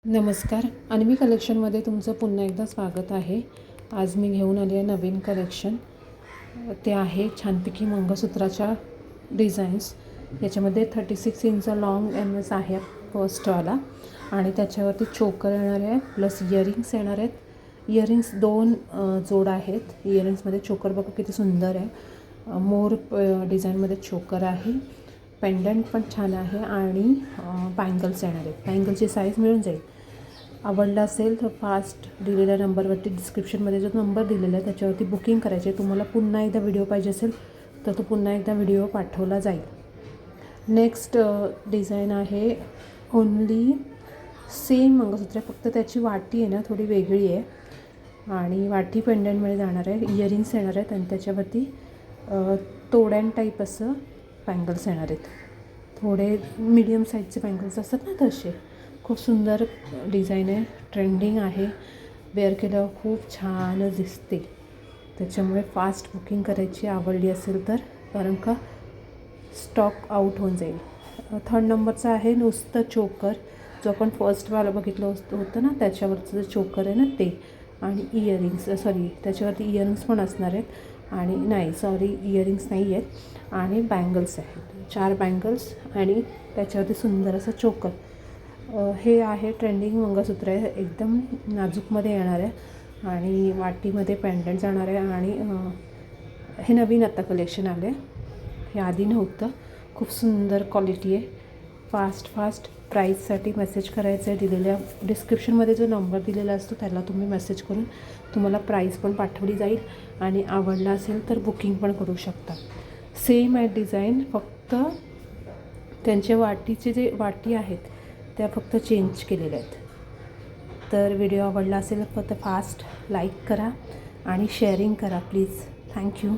नमस्कार, अन्वी कलेक्शनमध्ये तुमचं पुन्हा एकदा स्वागत आहे. आज मी घेऊन आली आहे नवीन कलेक्शन. ते आहे छानपैकी मंगळसूत्राच्या डिझाईन्स. याच्यामध्ये 36 इंच लॉंग MS आहे फर्स्टवाला आणि त्याच्यावरती चोकर येणार आहे प्लस इयरिंग्स येणार आहेत. इयरिंग्स 2 जोड आहेत. इयरिंग्समध्ये चोकर बघा किती सुंदर आहे. मोर डिझाईनमध्ये चोकर आहे. पेंडंट पण छान आहे आणि बँगल्स येणार आहेत. बँगलची साईज मिळून जाईल. आवडला असेल तर फास्ट दिलेल्या नंबरवरती डिस्क्रिप्शनमध्ये जो नंबर दिलेला आहे त्याच्यावरती बुकिंग करायचे. तुम्हाला पुन्हा एकदा व्हिडिओ पाहिजे असेल तर तो पुन्हा एकदा व्हिडिओ पाठवला जाईल. नेक्स्ट डिझाईन आहे ओन्ली सेम मंगळसूत्र, फक्त त्याची वाटी आहे ना थोडी वेगळी आहे आणि वाटी पेंडंटमध्ये जाणार आहे. इयरिंग्स येणार आहेत आणि त्याच्यावरती तोड्यां टाईप असं बँगल्स येणार आहेत. थोडे मीडियम साईजचे बँगल्स असतात ना तसे. खूप सुंदर डिझाईन आहे, ट्रेंडिंग आहे. वेअर केल्यावर खूप छानच दिसते. त्याच्यामुळे फास्ट बुकिंग करायची आवडली असेल तर, कारण का स्टॉक आउट होऊन जाईल. 3rd नंबरचा आहे नुसतं चोकर, जो आपण फर्स्टवाला बघितलं होतं ना त्याच्यावरचं जे चोकर आहे ना ते, आणि इयरिंग्स त्याच्यावरती इयरिंग्स पण असणार आहेत आणि इयरिंग्स नाही आहेत आणि बँगल्स आहेत. 4 बँगल्स आणि त्याच्यावरती सुंदर असं चोकर. हे आहे ट्रेंडिंग मंगळसूत्र आहे. एकदम नाजूकमध्ये येणार आहे आणि वाटीमध्ये पेंडंट जाणार आहे आणि हे नवीन आता कलेक्शन आले, हे आधी नव्हतं. खूप सुंदर क्वालिटी आहे. फास्ट प्राईससाठी मेसेज करायचं आहे. दिलेल्या डिस्क्रिप्शनमध्ये जो नंबर दिलेला असतो त्याला तुम्ही मेसेज करून तुम्हाला प्राईस पण पाठवली जाईल आणि आवडला असेल तर बुकिंग पण करू शकता. सेम आहे डिझाईन, फक्त त्यांच्या वाटीचे जे वाटी आहेत त्या फक्त चेंज केलेल्या आहेत. तर व्हिडिओ आवडला असेल फक्त फास्ट लाईक करा आणि शेअरिंग करा प्लीज. थँक्यू.